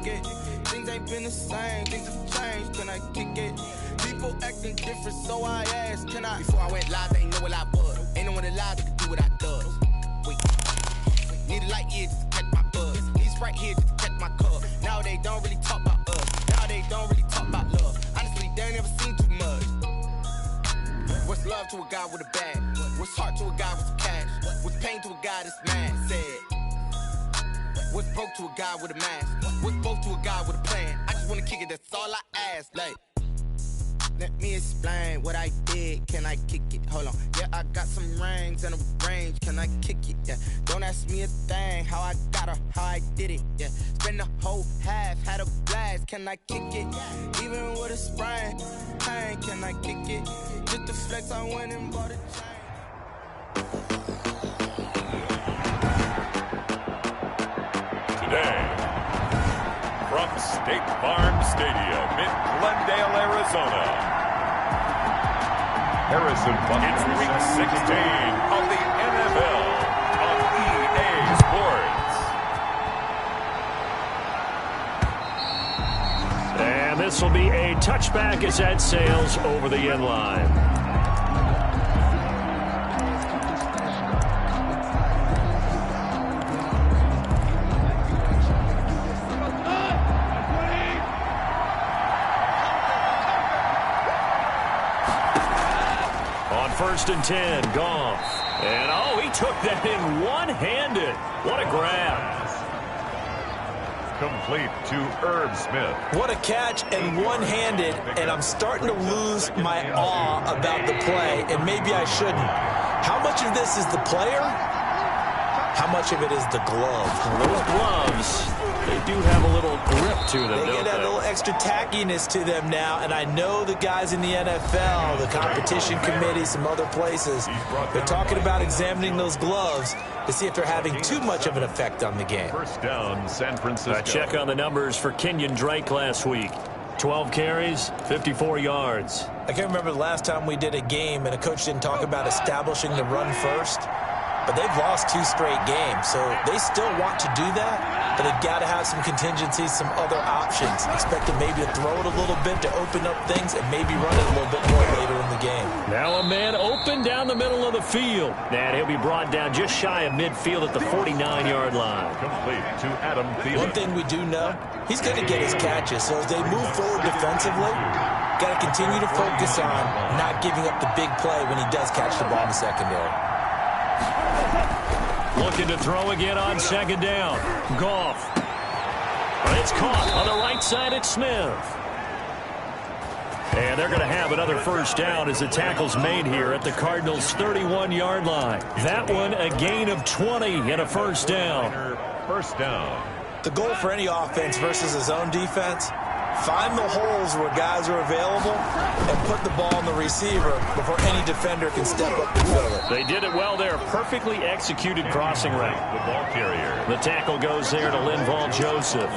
kick it? Things ain't been the same, things have changed, can I kick it? People acting different, so I asked, can I? Before I went live, they ain't know what I was. Ain't no one alive that could do what I does. Wait, need a light here just to catch my buzz. Need Sprite here just to catch my cup. Now they don't really talk about us. Now they don't really talk about love. Honestly, they ain't never seen too much. What's love to a guy with a bag? What's heart to a guy with some cash? What's pain to a guy that's mad? Said. What's broke to a guy with a mask? What's both to a guy with a plan? I just wanna kick it, that's all I ask. Like, let me explain what I did. Can I kick it? Hold on. Yeah, I got some rings and a range. Can I kick it? Yeah. Don't ask me a thing. How I got her, how I did it. Yeah. Spend the whole half, had a blast. Can I kick it? Even with a sprain. Pain, can I kick it? Just the flex, I went and bought a chain. Today, from State Farm Stadium in Glendale, Arizona, Harrison Buck. It's Week 16 of the NFL on EA Sports. And this will be a touchback as that sails over the end line. First and 10, Goff. And, oh, he took that in one-handed. What a grab. Complete to Irv Smith. What a catch and one-handed, and I'm starting to lose my awe about the play, and maybe I shouldn't. How much of this is the player? How much of it is the glove? Well, those gloves, they do have a little grip to them, They get that little extra tackiness to them now, and I know the guys in the NFL, the competition committee, some other places, they're talking about examining those gloves to see if they're having too much of an effect on the game. First down, San Francisco. A check on the numbers for Kenyon Drake last week. 12 carries, 54 yards. I can't remember the last time we did a game and a coach didn't talk about establishing the run first. But they've lost 2 straight games, so they still want to do that, but they've got to have some contingencies, some other options. Expect them maybe to throw it a little bit to open up things and maybe run it a little bit more later in the game. Now a man open down the middle of the field. And he'll be brought down just shy of midfield at the 49-yard line. Complete to Adam Thielen. One thing we do know, he's going to get his catches, so as they move forward defensively, got to continue to focus on not giving up the big play when he does catch the ball in the secondary. Looking to throw again on second down. Goff. It's caught on the right side at Smith. And they're going to have another first down as the tackle's made here at the Cardinals' 31-yard line. That one a gain of 20 and a first down. First down. The goal for any offense versus his own defense, find the holes where guys are available and put the ball on the receiver before any defender can step up and fill it. They did it well there. Perfectly executed crossing route. The ball carrier. The tackle goes there to Linval Joseph.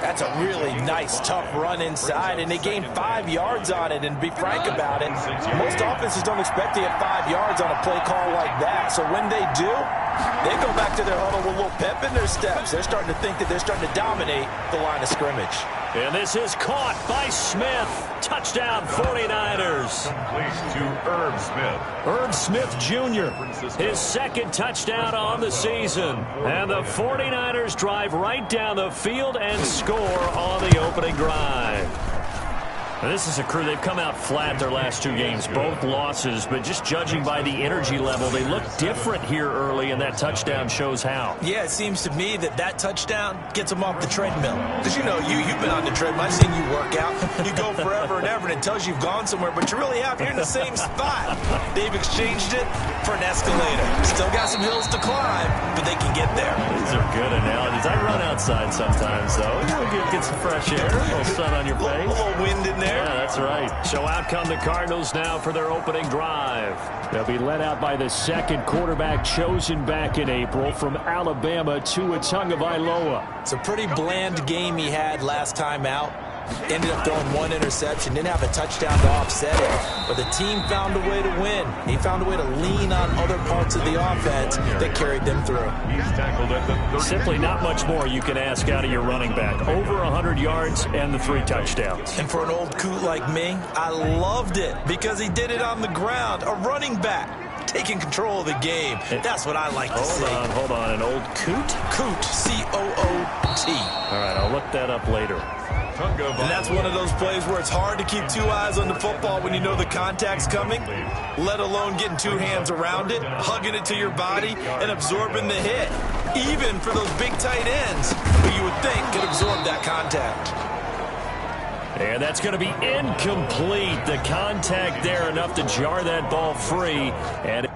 That's a really nice, tough run inside, and they gained 5 yards on it, and be frank about it, most offenses don't expect to get 5 yards on a play call like that. So when they do, they go back to their huddle with a little pep in their steps. They're starting to think that they're starting to dominate the line of scrimmage. And this is caught by Smith. Touchdown, 49ers. Complete to Irv Smith. Irv Smith Jr., his second touchdown on the season. And the 49ers drive right down the field and score on the opening drive. Now, this is a crew, they've come out flat their last 2 games, both losses, but just judging by the energy level, they look different here early, and that touchdown shows how. Yeah, it seems to me that touchdown gets them off the treadmill. Because, you know, you've been on the treadmill. I've seen you work out. You go forever and ever, and it tells you you've gone somewhere, but you really have. You're in the same spot. They've exchanged it for an escalator. Still got some hills to climb, but they can get there. These are good analogies. I run outside sometimes, though. You get some fresh air, a little sun on your face. A little wind in there. Yeah, that's right. So out come the Cardinals now for their opening drive. They'll be led out by the second quarterback chosen back in April from Alabama, Tua Tagovailoa. It's a pretty bland game he had last time out. Ended up throwing one interception, didn't have a touchdown to offset it, but the team found a way to win. He found a way to lean on other parts of the offense that carried them through. Simply not much more you can ask out of your running back. Over 100 yards and the 3 touchdowns. And for an old coot like me, I loved it because he did it on the ground. A running back taking control of the game. That's what I like to see. Hold on. An old coot? Coot, C-O-O-T. All right, I'll look that up later. And that's one of those plays where it's hard to keep 2 eyes on the football when you know the contact's coming, let alone getting 2 hands around it, hugging it to your body, and absorbing the hit. Even for those big tight ends who you would think could absorb that contact. And that's going to be incomplete. The contact there enough to jar that ball free. And it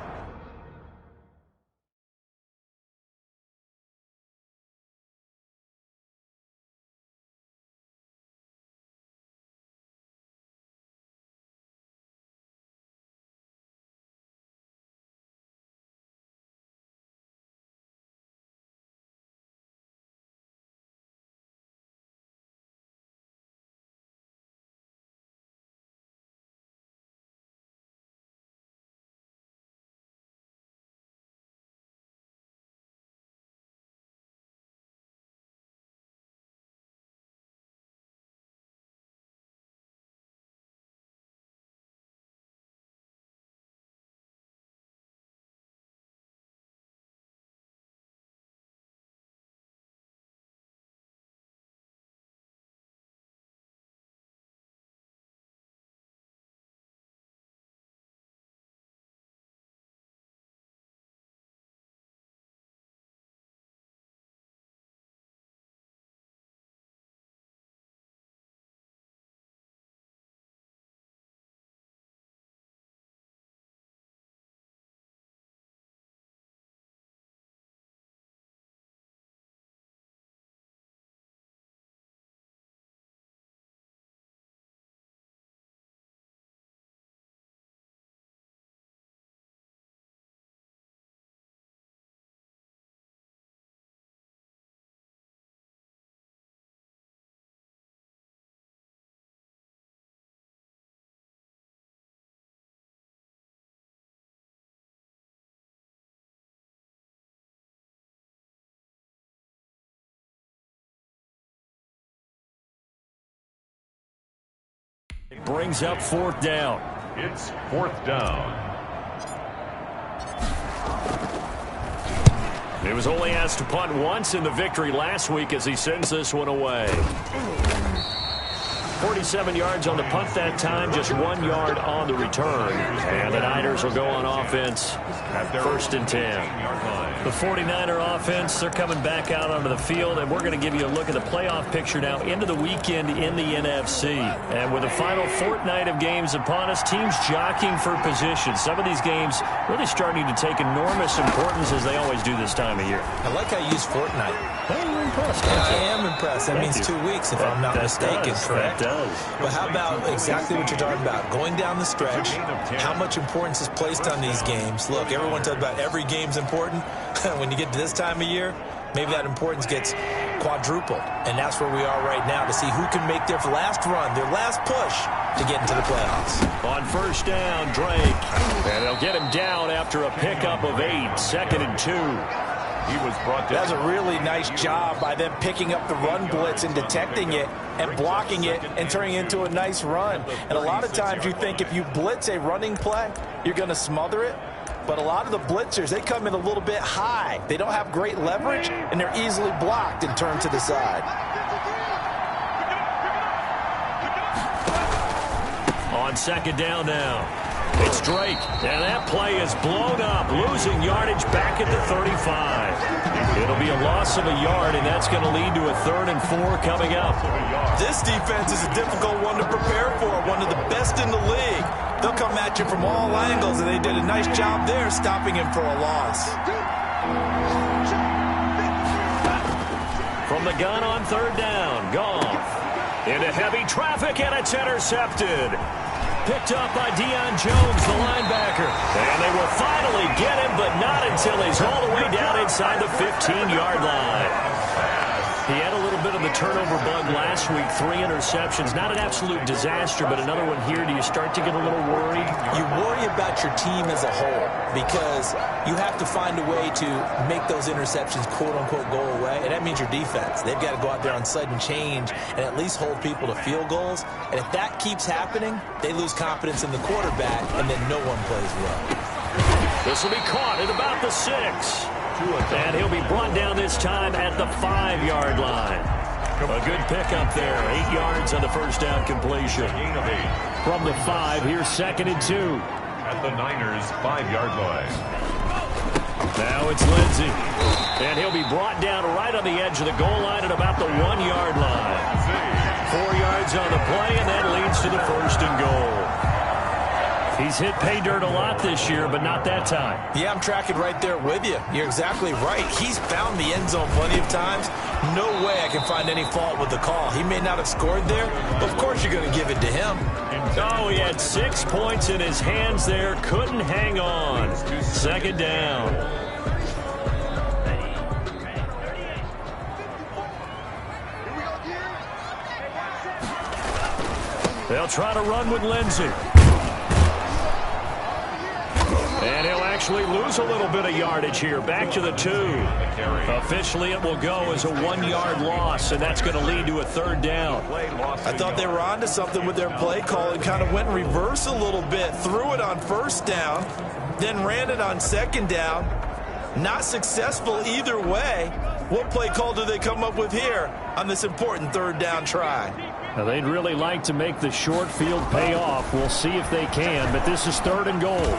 brings up 4th down. It's 4th down. He was only asked to punt once in the victory last week as he sends this one away. 47 yards on the punt that time, just 1 yard on the return. And the Niners will go on offense at 1st and 10. The 49er offense, they're coming back out onto the field, and we're going to give you a look at the playoff picture now into the weekend in the NFC. And with the final fortnight of games upon us, teams jockeying for position. Some of these games really starting to take enormous importance as they always do this time of year. I like how you use fortnight. Well, you're impressed. I am impressed. That means 2 weeks if I'm not mistaken, correct? That does. But how about exactly what you're talking about? Going down the stretch, how much importance is placed on these games? Look, everyone talks about every game's important. When you get to this time of year, maybe that importance gets quadrupled. And that's where we are right now to see who can make their last run, their last push to get into the playoffs. On 1st down, Drake. And they'll get him down after a pickup of 8, 2nd and 2. He was brought down. That's a really nice job by them picking up the run blitz and detecting it and blocking it and turning it into a nice run. And a lot of times you think if you blitz a running play, you're going to smother it. But a lot of the blitzers, they come in a little bit high. They don't have great leverage, and they're easily blocked and turned to the side. On 2nd down now, it's Drake, and that play is blown up, losing yardage back at the 35. It'll be a loss of a yard, and that's going to lead to a 3rd and 4 coming up. This defense is a difficult one to prepare for, one of the best in the league. They'll come at you from all angles, and they did a nice job there stopping him for a loss. From the gun on 3rd down, Goff into heavy traffic, and it's intercepted. Picked up by Deion Jones, the linebacker. And they will finally get him, but not until he's all the way down inside the 15-yard line. He had a little bit bit of the turnover bug last week, 3 interceptions. Not an absolute disaster, but another one here. Do you start to get a little worried? You worry about your team as a whole because you have to find a way to make those interceptions, quote-unquote, go away, and that means your defense. They've got to go out there on sudden change and at least hold people to field goals, and if that keeps happening, they lose confidence in the quarterback, and then no one plays well. This will be caught at about the 6. And he'll be brought down this time at the 5-yard line. A good pickup there. 8 yards on the first down completion. From the 5, here's 2nd and 2. At the Niners' 5-yard line. Now it's Lindsey. And he'll be brought down right on the edge of the goal line at about the 1-yard line. 4 yards on the play, and that leads to the 1st and goal. He's hit pay dirt a lot this year, but not that time. Yeah, I'm tracking right there with you. You're exactly right. He's found the end zone plenty of times. No way I can find any fault with the call. He may not have scored there, but of course you're going to give it to him. Oh, he had 6 points in his hands there. Couldn't hang on. 2nd down. They'll try to run with Lindsey. And he'll actually lose a little bit of yardage here. Back to the 2. Officially, it will go as a 1-yard loss, and that's going to lead to a 3rd down. I thought they were onto something with their play call and kind of went in reverse a little bit. Threw it on 1st down, then ran it on 2nd down. Not successful either way. What play call do they come up with here on this important 3rd down try? Now, they'd really like to make the short field pay off. We'll see if they can, but this is 3rd and goal.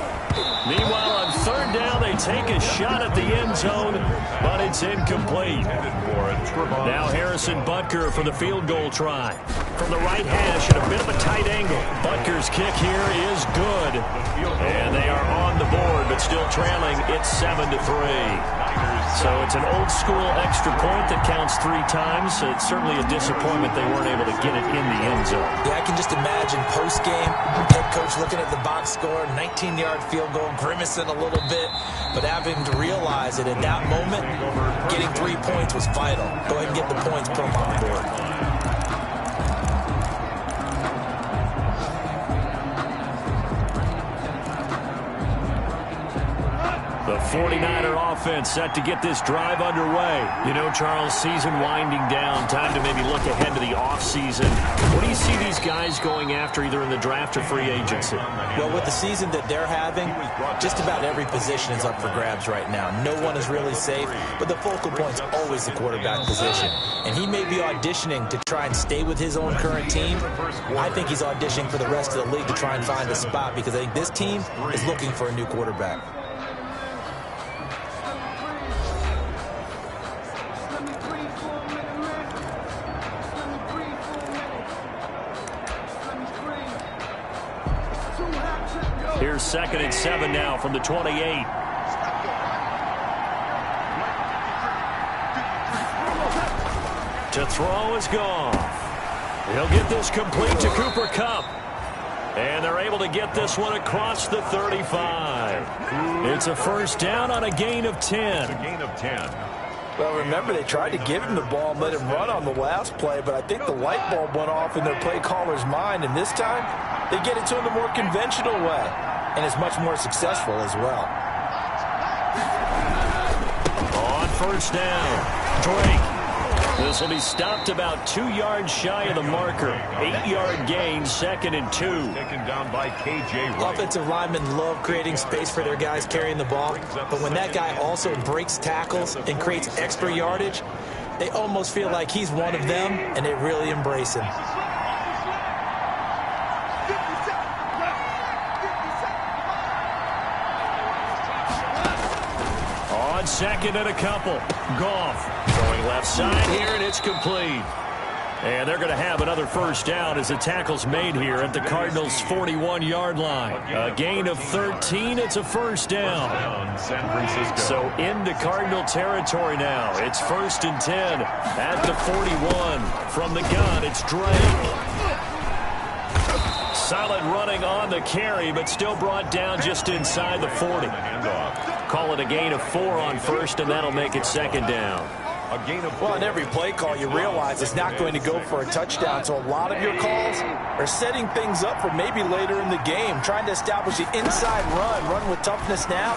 Meanwhile, on 3rd down, they take a shot at the end zone, but it's incomplete. Now Harrison Butker for the field goal try. From the right hash at a bit of a tight angle. Butker's kick here is good. And they are on the board, but still trailing. It's 7-3. So it's an old-school extra point that counts 3 times. It's certainly a disappointment they weren't able to get it in the end zone. Yeah, I can just imagine post-game, head coach looking at the box score, 19-yard field goal, grimacing a little bit, but having to realize that at that moment, getting 3 points was vital. Go ahead and get the points, put them on the board. The 49er offense set to get this drive underway. You know, Charles, season winding down. Time to maybe look ahead to the offseason. What do you see these guys going after either in the draft or free agency? Well, with the season that they're having, just about every position is up for grabs right now. No one is really safe, but the focal point's always the quarterback position. And he may be auditioning to try and stay with his own current team. I think he's auditioning for the rest of the league to try and find a spot because I think this team is looking for a new quarterback. Here's 2nd and 7 now from the 28. To throw is Goff. He'll get this complete to Cooper Kupp. And they're able to get this one across the 35. It's a 1st down on a gain of 10. A gain of 10. Well, remember, they tried to give him the ball and let him run on the last play, but I think the light bulb went off in their play caller's mind, and this time they get it to him the more conventional way, and it's much more successful as well. On 1st down, Drake. This will be stopped about 2 yards shy of the marker. 8-yard gain, 2nd and 2. Taken down by K.J. Wright. Offensive linemen love creating space for their guys carrying the ball, but when that guy also breaks tackles and creates extra yardage, they almost feel like he's one of them, and they really embrace him. On 2nd and a couple, Goff throwing left side here, and it's complete. And they're going to have another 1st down as the tackle's made here at the Cardinals' 41-yard line. A gain of 13, it's a 1st down. San Francisco. So into Cardinal territory now. It's 1st and 10 at the 41. From the gun, it's Drake. Solid running on the carry, but still brought down just inside the 40. Call it a gain of 4 on 1st, and that'll make it 2nd down. A gain of Well, in every play call, you realize it's not going to go for a touchdown. So a lot of your calls are setting things up for maybe later in the game, trying to establish the inside run with toughness now,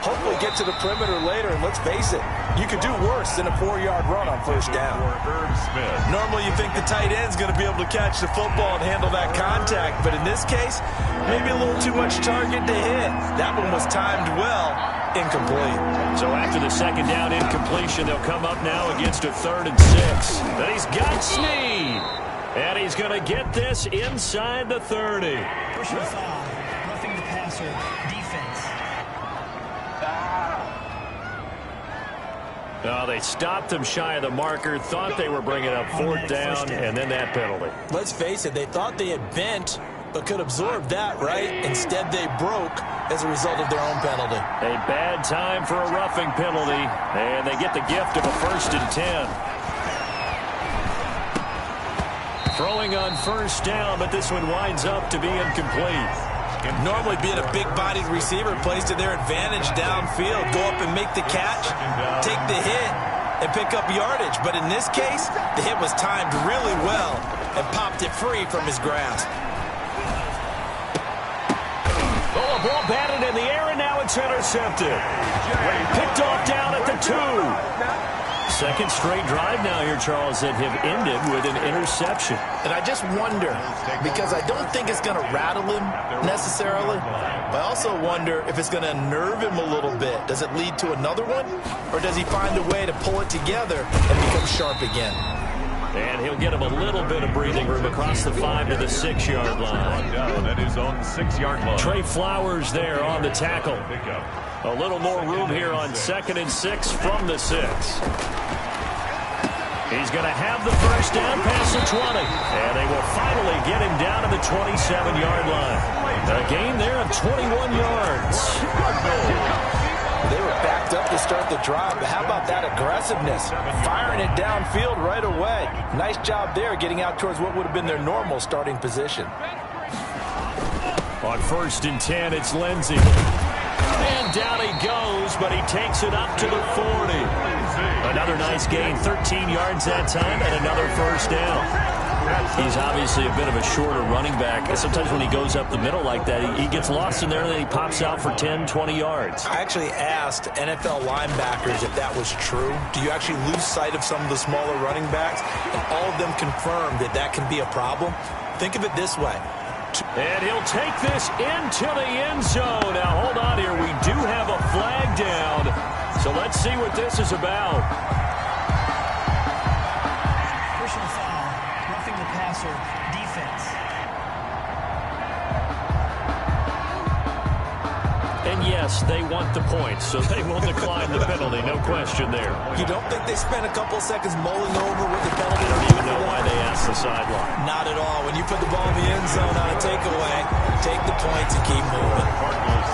hopefully get to the perimeter later. And let's face it, you could do worse than a 4-yard run on first down. Normally you think the tight end's going to be able to catch the football and handle that contact, but in this case, maybe a little too much target to hit. That one was timed well. Incomplete. So after the second down incompletion, they'll come up now against a 3rd and 6. But he's got Snead. And he's going to get this inside the 30. Personal foul, roughing the passer, defense. No, they stopped him shy of the marker, thought they were bringing up 4th down, and then that penalty. Let's face it, they thought they had bent, but could absorb that, right? Instead, they broke as a result of their own penalty. A bad time for a roughing penalty, and they get the gift of a 1st and 10. Throwing on 1st down, but this one winds up to be incomplete. Normally being a big-bodied receiver plays to their advantage downfield. Go up and make the catch, take the hit, and pick up yardage. But in this case, the hit was timed really well and popped it free from his grasp. Oh, a ball batted in the air, and now it's intercepted. Picked off down at the 2. Second straight drive now here, Charles, that have ended with an interception. And I just wonder, because I don't think it's going to rattle him necessarily, but I also wonder if it's going to unnerve him a little bit. Does it lead to another one, or does he find a way to pull it together and become sharp again? And he'll get him a little bit of breathing room across the 5 to the 6-yard line. Down at his own 6-yard line. Trey Flowers there on the tackle. A little more room here on 2nd and 6 from the 6. He's going to have the 1st down past the 20. And they will finally get him down to the 27-yard line. A gain there of 21 yards. They were backed up to start the drive, but how about that aggressiveness? Firing it downfield right away. Nice job there getting out towards what would have been their normal starting position. On 1st and 10, it's Lindsey. And down he goes, but he takes it up to the 40. Another nice gain, 13 yards that time, and another 1st down. He's obviously a bit of a shorter running back. Sometimes when he goes up the middle like that, he gets lost in there, and then he pops out for 10, 20 yards. I actually asked NFL linebackers if that was true. Do you actually lose sight of some of the smaller running backs? And all of them confirmed that that can be a problem. Think of it this way. And he'll take this into the end zone. Now, hold on here. We do have a flag down. So let's see what this is about. Personal foul, roughing the passer, defense. And yes, they want the points, so they will decline the penalty. No question there. You don't think they spent a couple seconds mulling over what the penalty? I don't even know why they asked the sideline. Not at all. When you put the ball in the end zone on a takeaway, take the points and keep moving.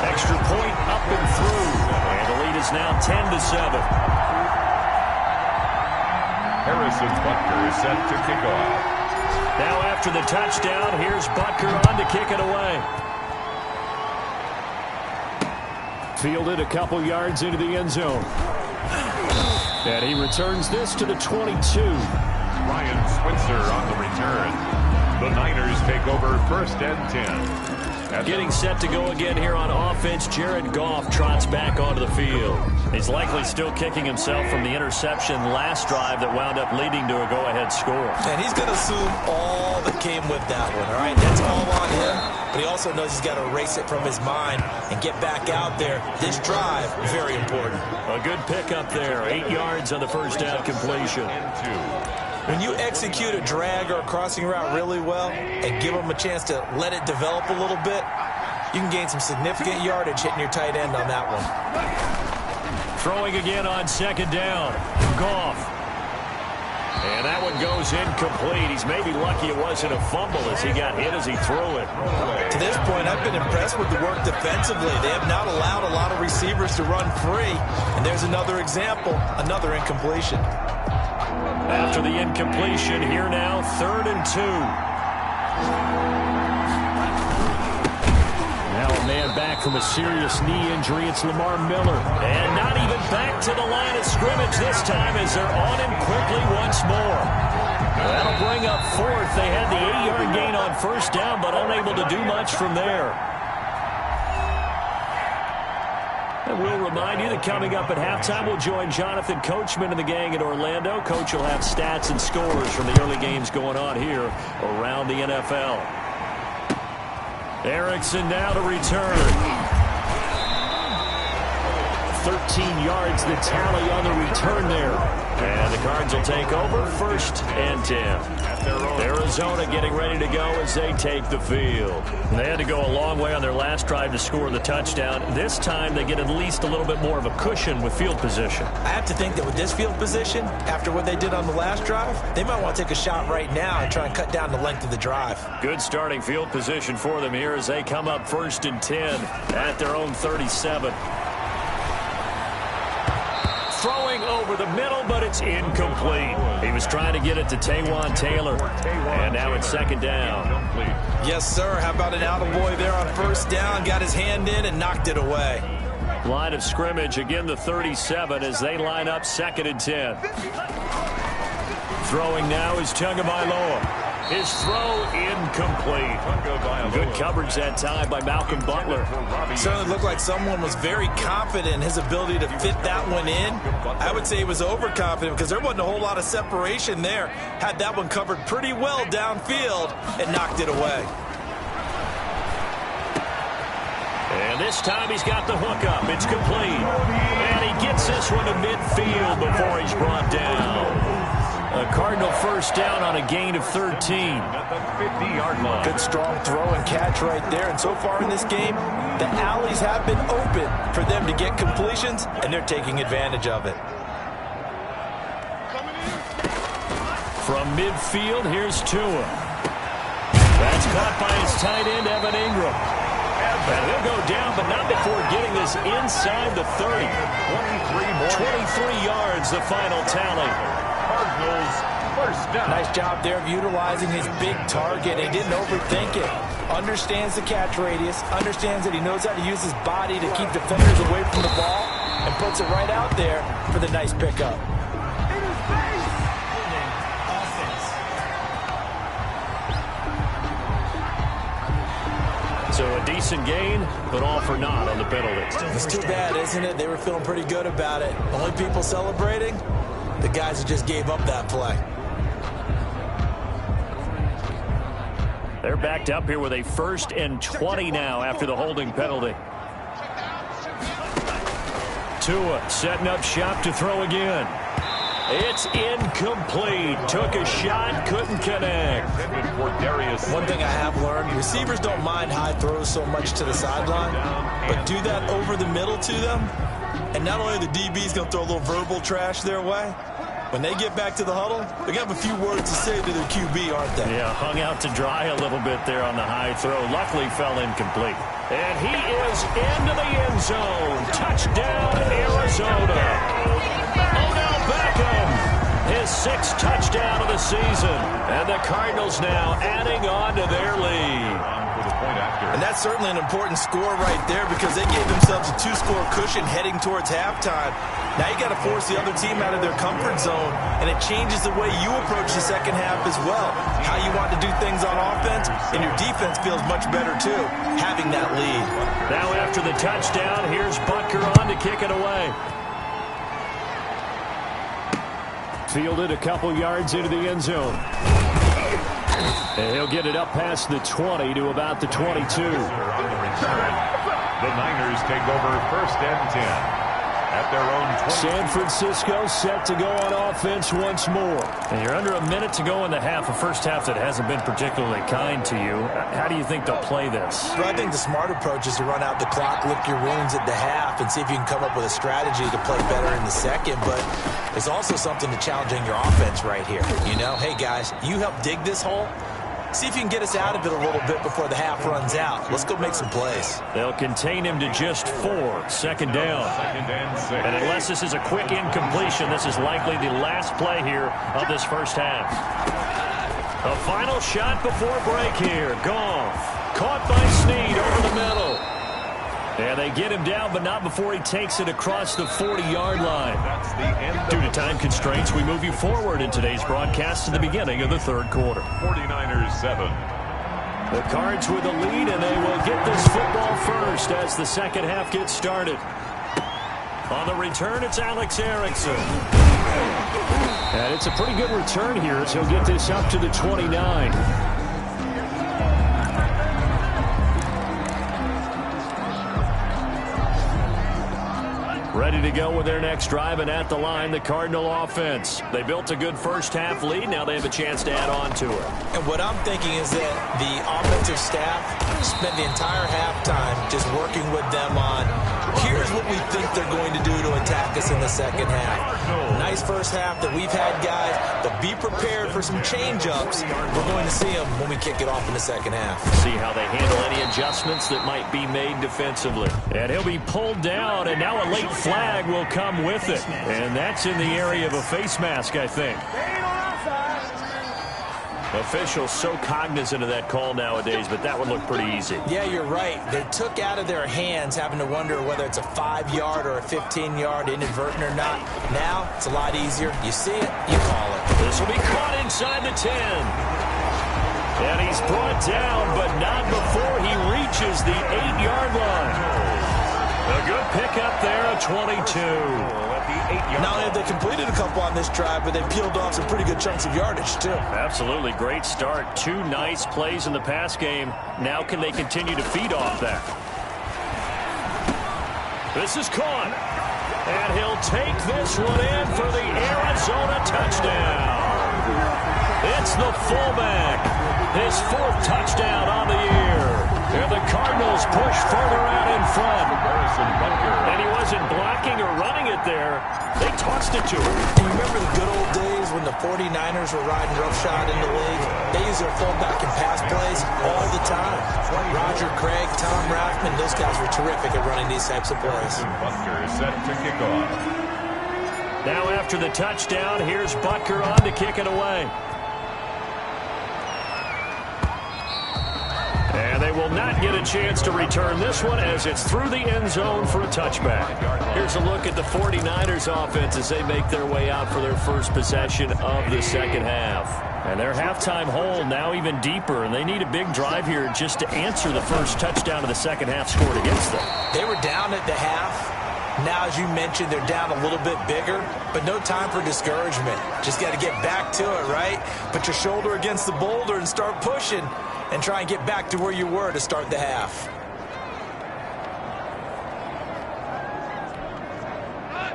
Extra point up and through. And the lead is now 10-7. Harrison Butker is set to kick off. Now after the touchdown, here's Butker on to kick it away. Fielded a couple yards into the end zone. And he returns this to the 22. Ryan Switzer on the return. The Niners take over 1st and 10. Getting set to go again here on offense. Jared Goff trots back onto the field. He's likely still kicking himself from the interception last drive that wound up leading to a go-ahead score. And he's going to assume all that came with that one, all right? That's all on him, but he also knows he's got to erase it from his mind and get back out there. This drive, very important. A good pickup there. 8 yards on the 1st down completion. When you execute a drag or a crossing route really well and give them a chance to let it develop a little bit, you can gain some significant yardage hitting your tight end on that one. Throwing again on 2nd down. Goff. And that one goes incomplete. He's maybe lucky it wasn't a fumble as he got hit as he threw it. To this point, I've been impressed with the work defensively. They have not allowed a lot of receivers to run free. And there's another example, another incompletion. After the incompletion, here now, 3rd and 2. Now a man back from a serious knee injury. It's Lamar Miller. And not even back to the line of scrimmage this time as they're on him quickly once more. That'll bring up fourth. They had the 8-yard gain on first down, but unable to do much from there. And we'll remind you that coming up at halftime, we'll join Jonathan Coachman and the gang in Orlando. Coach will have stats and scores from the early games going on here around the NFL. Erickson now to return. 13 yards the tally on the return there. And the Cards will take over 1st and 10. Arizona getting ready to go as they take the field. They had to go a long way on their last drive to score the touchdown. This time they get at least a little bit more of a cushion with field position. I have to think that with this field position, after what they did on the last drive, they might want to take a shot right now and try and cut down the length of the drive. Good starting field position for them here as they come up 1st and 10 at their own 37. Throwing over the middle, but it's incomplete. He was trying to get it to Taywan Taylor. And now it's 2nd down. Yes, sir. How about an attaboy there on 1st down? Got his hand in and knocked it away. Line of scrimmage, again the 37 as they line up 2nd and 10. Throwing now is Tagovailoa. His throw incomplete. Good coverage that time by Malcolm Butler. Certainly looked like someone was very confident in his ability to fit that one in. I would say he was overconfident because there wasn't a whole lot of separation there. Had that one covered pretty well downfield and knocked it away. And this time he's got the hook up. It's complete. And he gets this one to midfield before he's brought down. A Cardinal 1st down on a gain of 13. At the 50-yard line. Good strong throw and catch right there. And so far in this game, the alleys have been open for them to get completions, and they're taking advantage of it. From midfield, here's Tua. That's caught by his tight end, Evan Ingram. And he'll go down, but not before getting this inside the 30. 23 yards, the final tally. Cardinals 1st down. Nice job there of utilizing his big target. He didn't overthink it. Understands the catch radius. Understands that he knows how to use his body to keep defenders away from the ball. And puts it right out there for the nice pickup. So a decent gain, but all for naught on the penalty. It's too bad, isn't it? They were feeling pretty good about it. Only people celebrating? The guys who just gave up that play. They're backed up here with a 1st and 20 now after the holding penalty. Tua setting up shop to throw again. It's incomplete. Took a shot, couldn't connect. One thing I have learned, receivers don't mind high throws so much to the sideline, but do that over the middle to them, and not only are the DBs going to throw a little verbal trash their way, when they get back to the huddle, they're going to have a few words to say to their QB, aren't they? Yeah, hung out to dry a little bit there on the high throw. Luckily fell incomplete. And he is into the end zone. Touchdown, Arizona. Odell Beckham, his 6th touchdown of the season. And the Cardinals now adding on to their lead. And that's certainly an important score right there because they gave themselves a 2-score cushion heading towards halftime. Now you got to force the other team out of their comfort zone, and it changes the way you approach the second half as well. How you want to do things on offense, and your defense feels much better too, having that lead. Now after the touchdown, here's Butker on to kick it away. Fielded a couple yards into the end zone. And he'll get it up past the 20 to about the 22. The Niners take over 1st and 10. At their own 20. San Francisco set to go on offense once more. And you're under a minute to go in the half, a first half that hasn't been particularly kind to you. How do you think they'll play this? Well, I think the smart approach is to run out the clock, lick your wounds at the half, and see if you can come up with a strategy to play better in the second. But there's also something to challenging your offense right here. You know, hey, guys, you help dig this hole. See if you can get us out of it a little bit before the half runs out. Let's go make some plays. They'll contain him to just 4. 2nd down. And unless this is a quick incompletion, this is likely the last play here of this first half. A final shot before break here. Goff caught by Snead over the middle. And they get him down, but not before he takes it across the 40-yard line. That's the end. Due to time constraints, we move you forward in today's broadcast to the beginning of the third quarter. 49ers 7. The Cards with the lead, and they will get this football first as the second half gets started. On the return, it's Alex Erickson. And it's a pretty good return here as he'll get this up to the 29. Ready to go with their next drive, and at the line, the Cardinal offense. They built a good first-half lead. Now they have a chance to add on to it. And what I'm thinking is that the offensive staff spent the entire halftime just working with them on, here's what we think they're going to do to attack us in the second half. Nice first half that we've had, guys, but be prepared for some change-ups. We're going to see them when we kick it off in the second half. See how they handle any adjustments that might be made defensively. And he'll be pulled down, and now a late flag will come with it. And that's in the area of a face mask, I think. Officials so cognizant of that call nowadays, but that would look pretty easy. Yeah, you're right. They took out of their hands having to wonder whether it's a 5-yard or a 15-yard inadvertent or not. Now, it's a lot easier. You see it, you call it. This will be caught inside the 10. And he's brought down, but not before he reaches the 8-yard line. A good pickup there, a 22. Not only have they completed a couple on this drive, but they peeled off some pretty good chunks of yardage, too. Absolutely. Great start. 2 nice plays in the pass game. Now can they continue to feed off that? This is caught. And he'll take this one in for the Arizona touchdown. It's the fullback. His 4th touchdown on the year. And the Cardinals push further out in front. And he wasn't blocking or running it there. They tossed it to him. Do you remember the good old days when the 49ers were riding roughshod in the league? They used their fullback in pass plays all the time. Roger Craig, Tom Rathman, those guys were terrific at running these types of plays. Butker is set to kick off. Now after the touchdown, here's Butker on to kick it away. And they will not get a chance to return this one as it's through the end zone for a touchback. Here's a look at the 49ers offense as they make their way out for their first possession of the second half. And their halftime hole now even deeper, and they need a big drive here just to answer the first touchdown of the second half scored against them. They were down at the half. Now, as you mentioned, they're down a little bit bigger, but no time for discouragement. Just got to get back to it, right? Put your shoulder against the boulder and start pushing. And try and get back to where you were to start the half.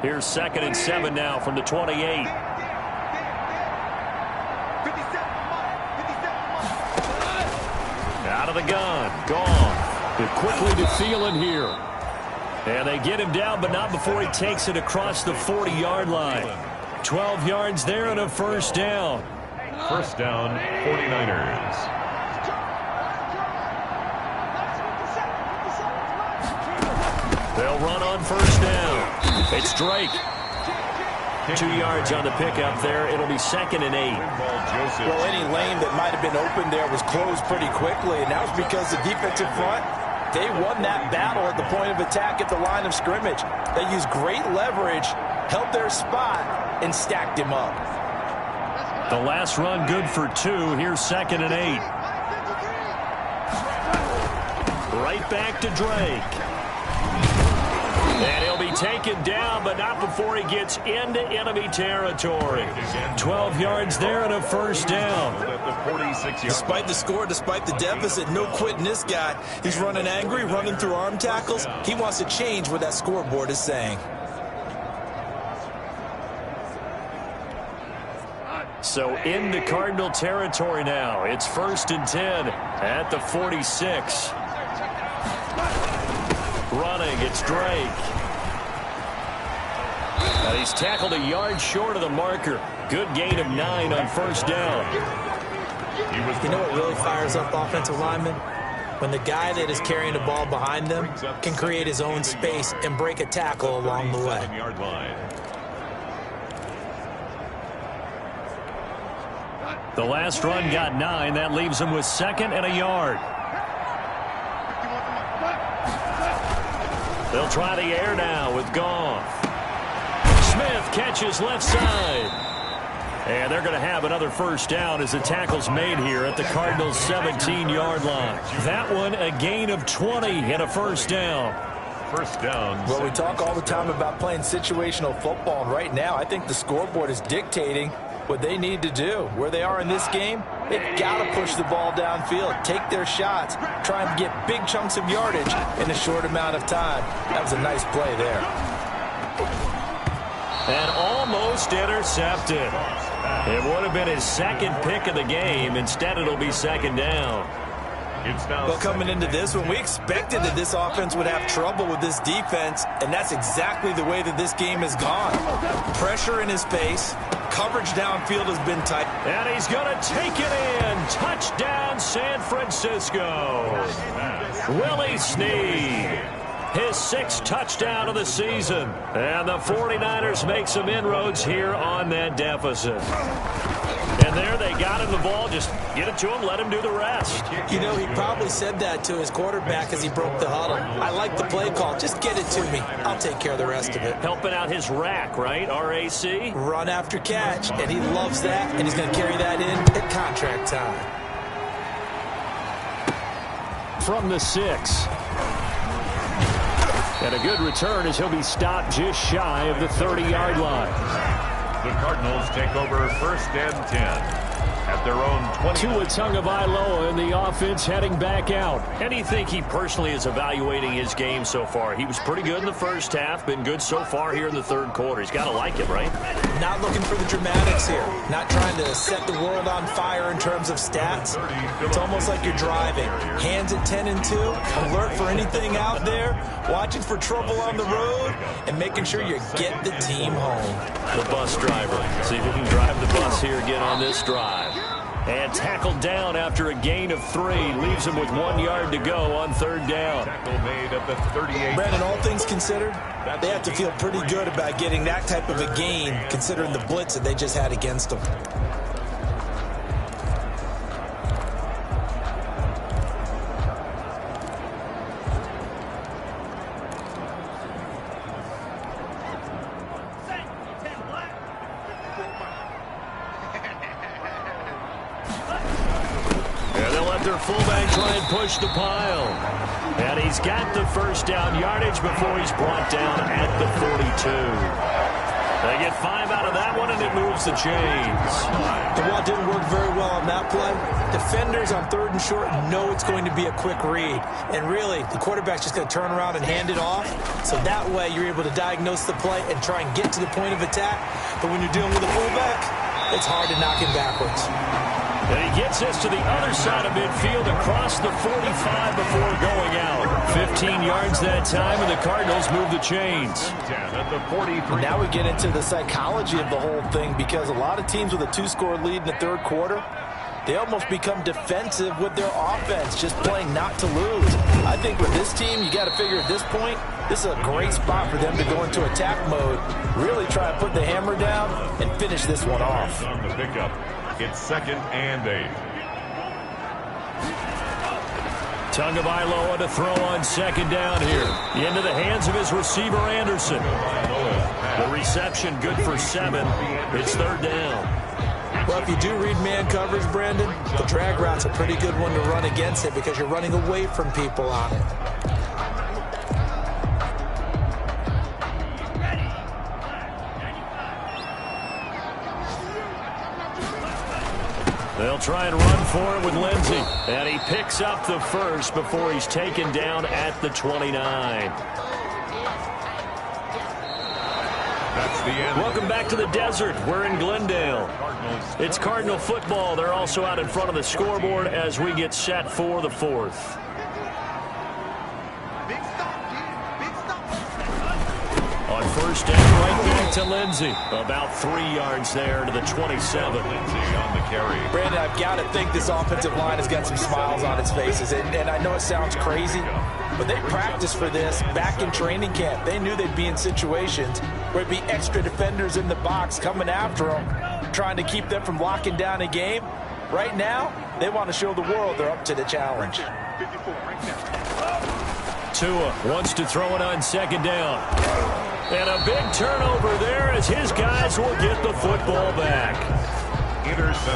Here's 2nd and 7 now from the 28. Out of the gun. Gone. They're quickly to Thielen here. And they get him down, but not before he takes it across the 40-yard line. 12 yards there and a first down. First down, 49ers. They'll run on first down. It's Drake. 2 yards on the pickup there. It'll be 2nd and 8. Well, any lane that might have been open there was closed pretty quickly, and that was because the defensive front, they won that battle at the point of attack at the line of scrimmage. They used great leverage, held their spot, and stacked him up. The last run good for 2. Here's 2nd and 8. Right back to Drake. And he'll be taken down, but not before he gets into enemy territory. 12 yards there and a first down. Despite the score, despite the deficit, no quitting this guy. He's running angry, running through arm tackles. He wants to change what that scoreboard is saying. So into Cardinal territory now. It's 1st and 10 at the 46. Running, it's Drake. And he's tackled a yard short of the marker. Good gain of 9 on first down. You know what really fires up offensive linemen? When the guy that is carrying the ball behind them can create his own space and break a tackle along the way. The last run got 9. That leaves him with 2nd and a yard. They'll try the air now with Goff. Smith catches left side. And they're going to have another first down as the tackle's made here at the Cardinals' 17-yard line. That one a gain of 20 and a first down. First down. Well, we talk all the time about playing situational football, and right now I think the scoreboard is dictating what they need to do. Where they are in this game, they've got to push the ball downfield, take their shots, try and get big chunks of yardage in a short amount of time. That was a nice play there. And almost intercepted. It would have been his second pick of the game. Instead, it'll be second down. Well, coming into this one, we expected that this offense would have trouble with this defense, and that's exactly the way that this game has gone. Pressure in his face. Coverage downfield has been tight. And he's going to take it in. Touchdown, San Francisco. Willie Snead. His sixth touchdown of the season. And the 49ers make some inroads here on that deficit. And there they got him the ball. Just get it to him, let him do the rest. You know, he probably said that to his quarterback as he broke the huddle. I like the play call. Just get it to me. I'll take care of the rest of it. Helping out his rack, right? RAC? Run after catch. And he loves that. And he's going to carry that in at contract time. From the 6. And a good return as he'll be stopped just shy of the 30-yard line. The Cardinals take over first and 10 at their own 20. Tua Tagovailoa and the offense heading back out. And you think he personally is evaluating his game so far? He was pretty good in the first half, been good so far here in the third quarter. He's got to like it, right? Not looking for the dramatics here. Not trying to set the world on fire in terms of stats. It's almost like you're driving. Hands at 10 and 2, alert for anything out there, watching for trouble on the road, and making sure you get the team home. The bus driver. See if he can drive the bus here again on this drive. And tackled down after a gain of 3. Leaves him with 1 yard to go on third down. Tackle made at the 38. Brandon, all things considered, they have to feel pretty good about getting that type of a gain, considering the blitz that they just had against them. Fullback try and push the pile. And he's got the first down yardage before he's brought down at the 42. They get 5 out of that one, and it moves the chains. The wall didn't work very well on that play. Defenders on third and short know it's going to be a quick read. And really, the quarterback's just going to turn around and hand it off. So that way, you're able to diagnose the play and try and get to the point of attack. But when you're dealing with a fullback, it's hard to knock him backwards. And he gets us to the other side of midfield across the 45 before going out. 15 yards that time, and the Cardinals move the chains. And now we get into the psychology of the whole thing, because a lot of teams with a 2-score lead in the third quarter, they almost become defensive with their offense, just playing not to lose. I think with this team, you got to figure at this point, this is a great spot for them to go into attack mode, really try and put the hammer down and finish this one off. On the pickup. It's second and 8. Tagovailoa to throw on second down here. Into the hands of his receiver, Anderson. The reception good for 7. It's third down. Well, if you do read man coverage, Brandon, the drag route's a pretty good one to run against it because you're running away from people on it. They'll try and run for it with Lindsey. And he picks up the first before he's taken down at the 29. That's the end. Welcome back to the desert. We're in Glendale. It's Cardinal football. They're also out in front of the scoreboard as we get set for the 4th. On first down, right back to Lindsey. About 3 yards there to the 27. Lindsey on the carry. Brandon, I've got to think this offensive line has got some smiles on its faces. And I know it sounds crazy, but they practiced for this back in training camp. They knew they'd be in situations where it'd be extra defenders in the box coming after them, trying to keep them from locking down a game. Right now, they want to show the world they're up to the challenge. Tua wants to throw it on second down. And a big turnover there as his guys will get the football back.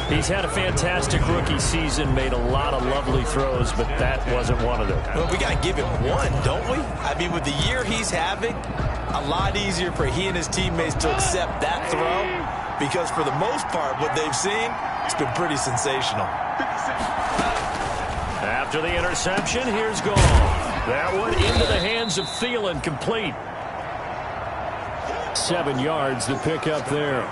He's had a fantastic rookie season, made a lot of lovely throws, but that wasn't one of them. Well, we got to give him one, don't we? I mean, with the year he's having, a lot easier for he and his teammates to accept that throw because for the most part, what they've seen, it's been pretty sensational. After the interception, here's Gall. That one into the hands of Thielen, complete. 7 yards to pick up there.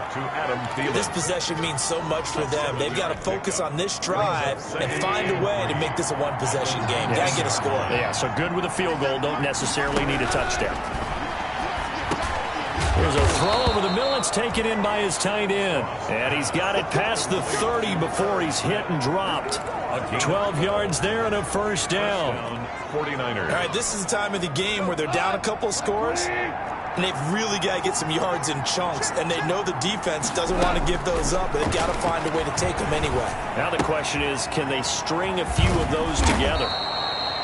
This possession means so much for them. They've got to focus on this drive and find a way to make this a one-possession game. Got to get a score. Yeah, so good with a field goal. Don't necessarily need a touchdown. There's a throw over the middle. It's taken in by his tight end. And he's got it past the 30 before he's hit and dropped. 12 yards there and a first down. 49ers. All right, this is the time of the game where they're down a couple of scores. And they've really got to get some yards in chunks. And they know the defense doesn't want to give those up, but they've got to find a way to take them anyway. Now the question is, can they string a few of those together?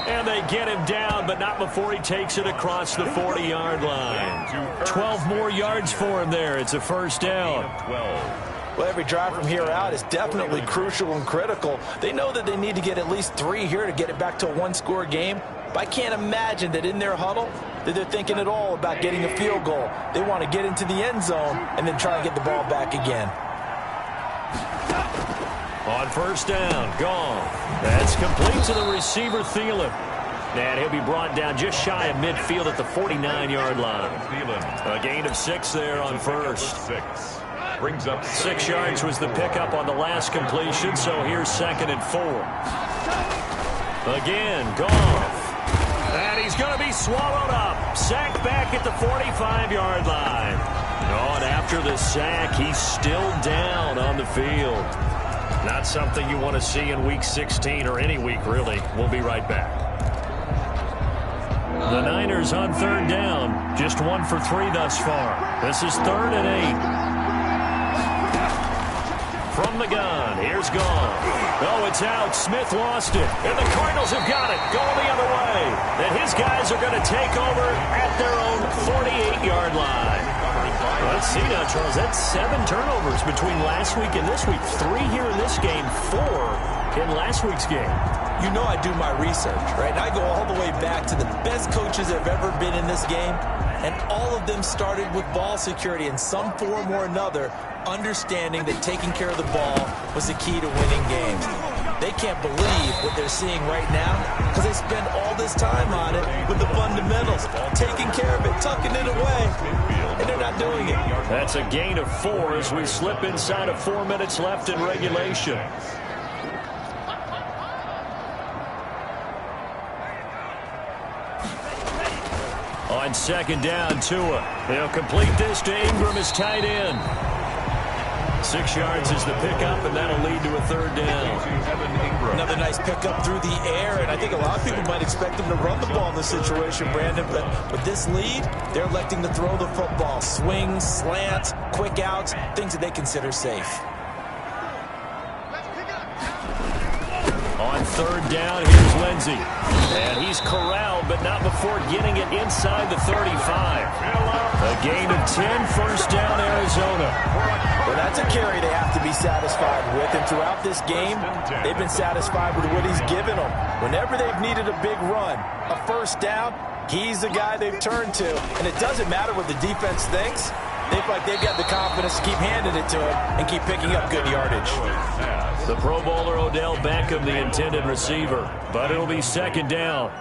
And they get him down, but not before he takes it across the 40-yard line. 12 more yards for him there. It's a first down. Well, every drive from here out is definitely crucial and critical. They know that they need to get at least 3 here to get it back to a one-score game. But I can't imagine that in their huddle that they're thinking at all about getting a field goal. They want to get into the end zone and then try and get the ball back again. On first down, Gall. That's complete to the receiver, Thielen. And he'll be brought down just shy of midfield at the 49-yard line. A gain of 6 there on first. Brings up 6 yards was the pickup on the last completion, so here's 2nd and 4. Again, Goff. And he's going to be swallowed up. Sacked back at the 45-yard line. Oh, and after the sack, he's still down on the field. Not something you want to see in Week 16 or any week, really. We'll be right back. The Niners on third down. Just 1 for 3 thus far. This is 3rd and 8. From the gun, here's Gall. Oh, it's out. Smith lost it. And the Cardinals have got it. Going the other way. And his guys are going to take over at their own 48-yard line. Let's see now, Charles. That's 7 turnovers between last week and this week. 3 here in this game, 4 in last week's game. You know I do my research, right? And I go all the way back to the best coaches that have ever been in this game. And all of them started with ball security in some form or another, understanding that taking care of the ball was the key to winning games. They can't believe what they're seeing right now because they spend all this time on it with the fundamentals, taking care of it, tucking it away, and they're not doing it. That's a gain of 4 as we slip inside of 4 minutes left in regulation. On second down, Tua. They'll complete this to Ingram as tight end. 6 yards is the pickup, and that'll lead to a 3rd down. Another nice pickup through the air, and I think a lot of people might expect them to run the ball in this situation, Brandon, but with this lead, they're electing to throw the football. Swings, slants, quick outs, things that they consider safe. On 3rd down, here's Lindsey. And he's corralled, but not before getting it inside the 35. A gain of 10, first down, Arizona. Well, that's a carry they have to be satisfied with, and throughout this game, they've been satisfied with what he's given them. Whenever they've needed a big run, a first down, he's the guy they've turned to. And it doesn't matter what the defense thinks. They feel like they've got the confidence to keep handing it to him and keep picking up good yardage. The Pro Bowler Odell Beckham, the intended receiver, but it'll be 2nd down.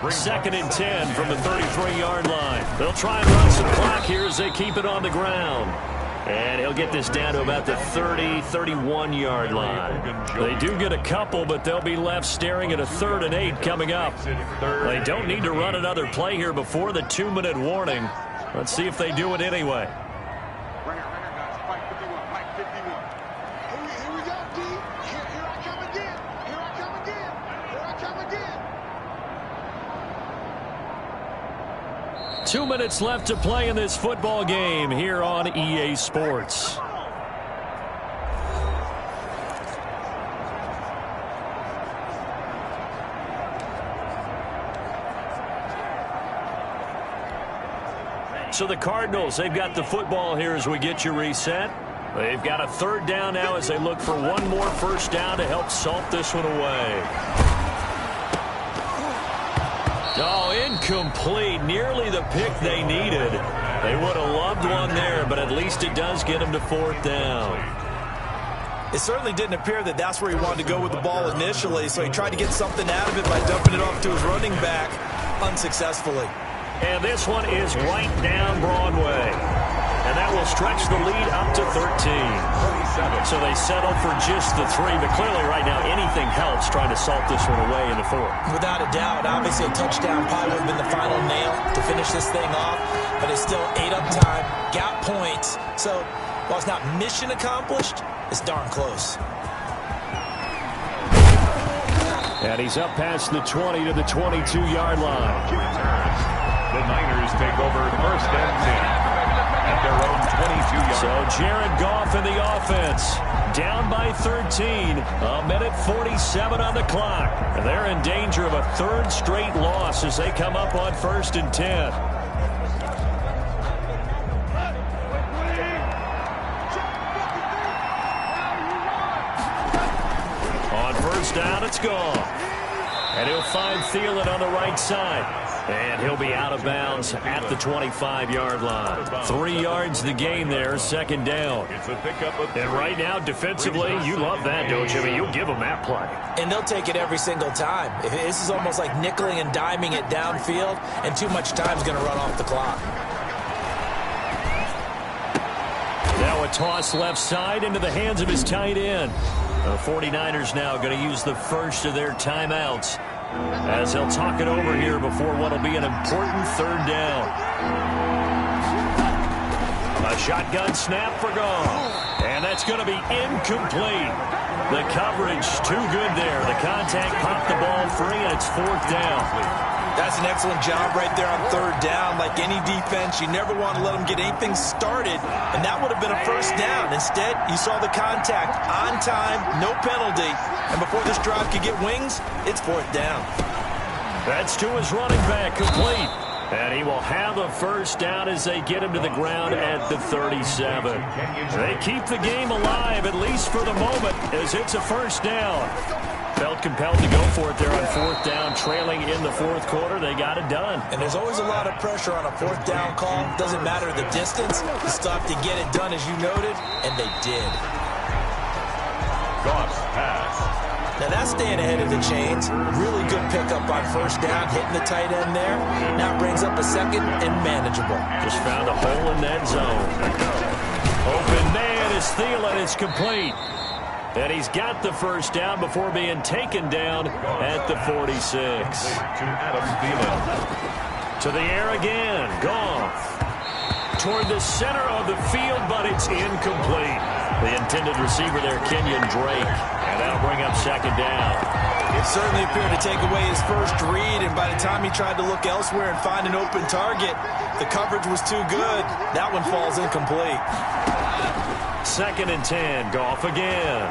2nd and 10 from the 33-yard line. They'll try and run some clock here as they keep it on the ground. And he'll get this down to about the 30, 31-yard line. They do get a couple, but they'll be left staring at a 3rd and 8 coming up. They don't need to run another play here before the 2-minute warning. Let's see if they do it anyway. Here we go, D. Here I come again. Here I come again. Here I come again. 2 minutes left to play in this football game here on EA Sports. So the Cardinals, they've got the football here as we get you reset. They've got a third down now as they look for one more first down to help salt this one away. Oh, incomplete. Nearly the pick they needed. They would have loved one there, but at least it does get them to fourth down. It certainly didn't appear that that's where he wanted to go with the ball initially, so he tried to get something out of it by dumping it off to his running back unsuccessfully. And this one is right down Broadway. And that will stretch the lead up to 13. So they settle for just the 3, but clearly right now anything helps trying to salt this one away in the 4th. Without a doubt, obviously a touchdown probably would have been the final nail to finish this thing off, but it's still 8 up time, got points. So while it's not mission accomplished, it's darn close. And he's up past the 20 to the 22-yard line. The Niners take over first and 10 at their own 22-yard. So Jared Goff in the offense, down by 13, a minute 47 on the clock. And they're in danger of a third straight loss as they come up on first and 10. On first down, it's gone. And he'll find Thielen on the right side. And he'll be out of bounds at the 25-yard line. 3 yards the gain there, second down. And right now, defensively, you love that, don't you? I mean, you'll give them that play. And they'll take it every single time. This is almost like nickeling and diming it downfield, and too much time's going to run off the clock. Now a toss left side into the hands of his tight end. The 49ers now going to use the first of their timeouts as they'll talk it over here before what will be an important third down. A shotgun snap for Goff. And that's going to be incomplete. The coverage too good there. The contact popped the ball free, and it's fourth down. That's an excellent job right there on third down. Like any defense, you never want to let them get anything started, and that would have been a first down. Instead, you saw the contact on time, no penalty, and before this drive could get wings, it's fourth down. That's to his running back, complete. And he will have a first down as they get him to the ground at the 37. They keep the game alive, at least for the moment, as it's a first down. Felt compelled to go for it there on fourth down, trailing in the fourth quarter. They got it done. And there's always a lot of pressure on a fourth down call. Doesn't matter the distance. You stop to get it done, as you noted, and they did. Goff's pass. Now that's staying ahead of the chains. Really good pickup on first down, hitting the tight end there. Now brings up a second and manageable. Just found a hole in that zone. Open man is Thielen. It's complete. And he's got the first down before being taken down at the 46. To Adam Thielen. To the air again. Goff. Toward the center of the field, but it's incomplete. The intended receiver there, Kenyon Drake. And that'll bring up second down. It certainly appeared to take away his first read, and by the time he tried to look elsewhere and find an open target, the coverage was too good. That one falls incomplete. Second and 10. Goff again.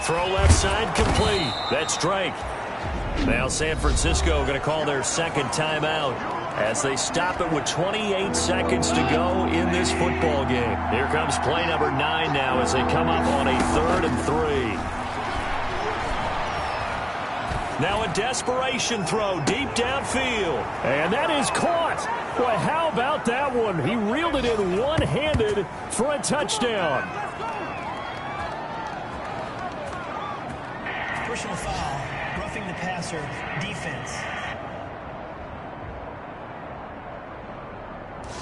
Throw left side complete. That's Drake. Now San Francisco going to call their second timeout as they stop it with 28 seconds to go in this football game. Here comes play number 9 now as they come up on a 3rd and 3. Now a desperation throw deep downfield. And that is caught. Boy, how about that one? He reeled it in one-handed for a touchdown. Personal foul, roughing the passer, defense.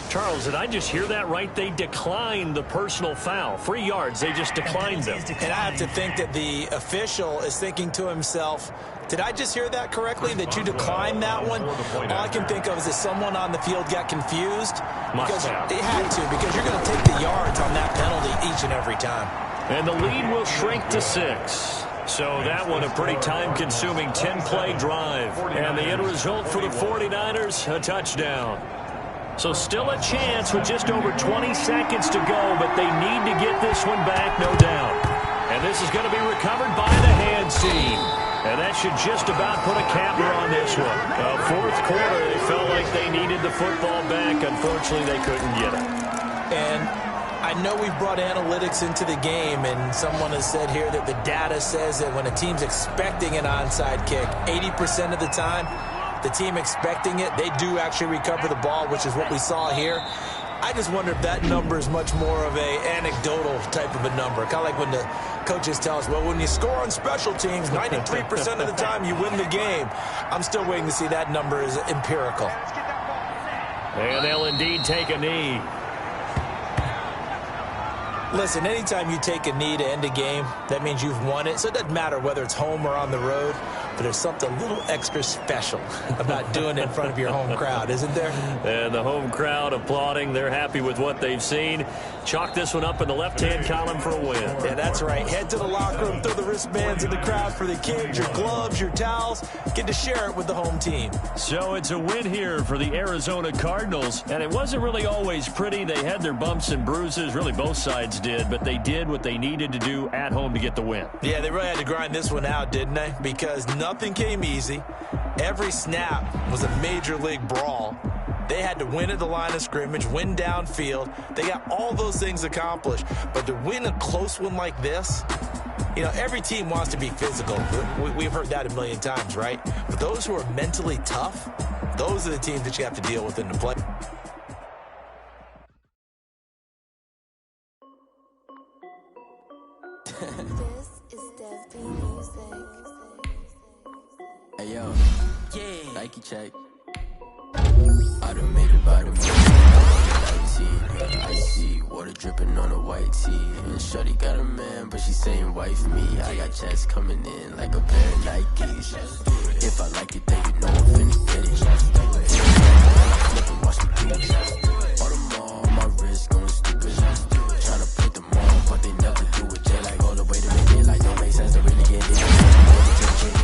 Charles, did I just hear that right? They declined the personal foul. 3 yards, they just declined them. And I have to think that the official is thinking to himself, did I just hear that correctly, that you declined that one? All I can think of is that someone on the field got confused. Because they had to, because you're going to take the yards on that penalty each and every time. And the lead will shrink to 6. So that one a pretty time-consuming 10-play drive. And the end result for the 49ers, a touchdown. So still a chance with just over 20 seconds to go, but they need to get this one back, no doubt. And this is going to be recovered by the hands team. And that should just about put a capper on this one. Fourth quarter, they felt like they needed the football back. Unfortunately, they couldn't get it. And I know we've brought analytics into the game, and someone has said here that the data says that when a team's expecting an onside kick, 80% of the time, the team expecting it, they do actually recover the ball, which is what we saw here. I just wonder if that number is much more of a anecdotal type of a number. Kind of like when the coaches tell us, well, when you score on special teams, 93% of the time you win the game. I'm still waiting to see that number is empirical. And they'll indeed take a knee. Listen, anytime you take a knee to end a game, that means you've won it. So it doesn't matter whether it's home or on the road, but there's something a little extra special about doing it in front of your home crowd, isn't there? And the home crowd applauding. They're happy with what they've seen. Chalk this one up in the left-hand column for a win. Yeah, that's right. Head to the locker room, throw the wristbands in the crowd for the kids, your gloves, your towels. Get to share it with the home team. So it's a win here for the Arizona Cardinals. And it wasn't really always pretty. They had their bumps and bruises. Really, both sides did. But they did what they needed to do at home to get the win. Yeah, they really had to grind this one out, didn't they? Because nothing came easy. Every snap was a major league brawl. They had to win at the line of scrimmage, win downfield. They got all those things accomplished. But to win a close one like this, you know, every team wants to be physical. We've heard that a million times, right? But those who are mentally tough, those are the teams that you have to deal with in the play. Hey yo, yeah. Nike check. I done made it by the 19. I see water dripping on a white tee. And shorty got a man, but she saying wife me. I got checks coming in like a pair of Nikes. If I like it, then you know I'm finna get it. Flip and watch me do it. All them on my wrist going stupid. Tryna put them on, but they never do it. They like, hold up, wait a minute, like don't make sense to really get it.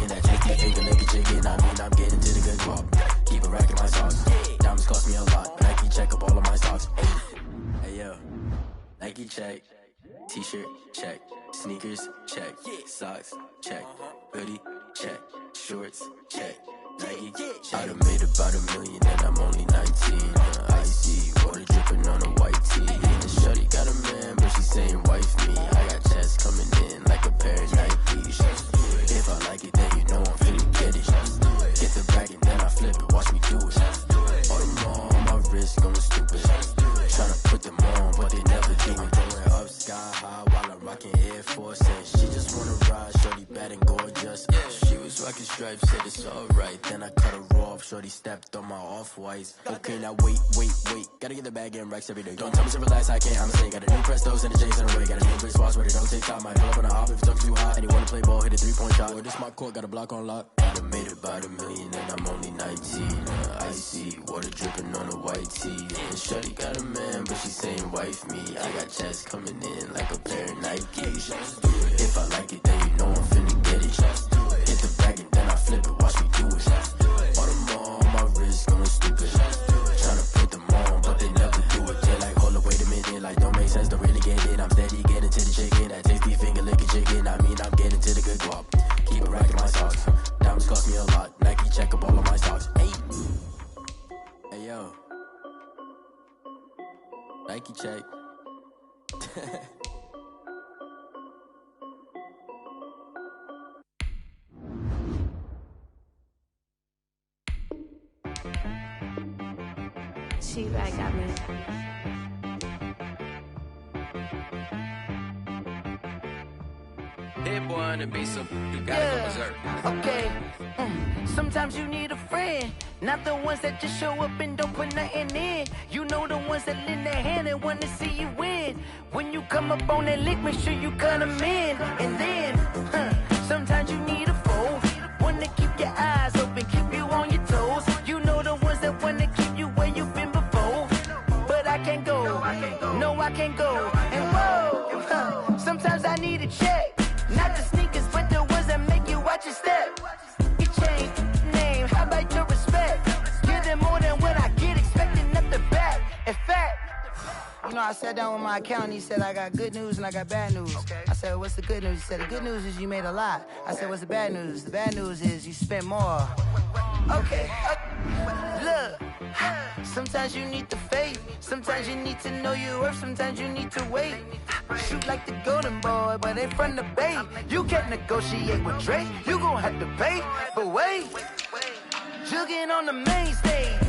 That tasty finger nigga chicken. I mean, I'm getting to the good drop. Keep a rack in my socks. Diamonds cost me a lot. Nike check up all of my stocks. Hey yo, Nike check. T-shirt check. Sneakers check. Socks check. Hoodie check. Shorts check. Nike check. I done made about $1 million and I'm only 19. I see water dripping on a white tee. And shorty got a man, but she saying wife me. I got checks coming in like a pair of Nikes. If I like it, then you know I'm finna get it. Get the bag and then I flip it, watch me do it. All them on my wrist going stupid. Tryna put them on, but they never do it. Going up sky high while I'm rocking Air Force. And she just wanna ride, shorty bad and gorgeous. She was rocking stripes, said it's alright. Then I cut her off, shorty stepped on my off-whites. Okay, now wait. Gotta get the bag and racks every day. Don't tell me to relax, I can't, I'm saying. Got a new Prestos and a J's in the way. Got a new big spots where they don't take time. Might pull up on a hop if it's too hot. And he wanna play ball, hit a 3-point shot. Or this my court, got a block on lock. I done made about $1 million and I'm only 19. I see water dripping on a white tee. And shorty got a man, but she saying wife me. I got checks coming in like a pair of Nikes. If I like it, then you know I'm finna get it. Hit the bag and then I flip it, watch me do it. All them on my wrist going stupid. Tryna put them on, but they never do it. They like, hold up, wait a minute, like don't make sense, don't really get it. I'm steady getting to the chicken, that tasty finger licking chicken. I mean, I'm getting to the good guap. Keep a rack in my socks. Diamonds cost me a lot. Nike check up all of my stocks. Hey yo, Nike check. She like got me. That boy on the beat, so you gotta go berserk. Okay. Sometimes you need a friend, not the ones that just show up and don't put nothing in. You know the ones that lend their hand and want to see you win. When you come up on that lick, make sure you cut them in. And then, sometimes you need a foe, one to keep your eyes open, keep you on your toes. You know the ones that want to keep you where you've been before. But I can't go, no I can't go. And whoa, sometimes I need a check. Not the sneakers, but the ones that make you watch your step. You change name, how about your respect? Give them more than what I get, expecting nothing back. In fact, No, I sat down with my accountant. He said I got good news and I got bad news. Okay. I said, what's the good news? He said, the good news is you made a lot. I said, what's the bad news? The bad news is you spent more. Okay. Look. Sometimes you need the faith. Sometimes you need to know your worth. Sometimes you need to wait. Shoot like the golden boy, but they from the bay. You can't negotiate with Drake. You gon' have to pay. But wait. Jugging on the main stage.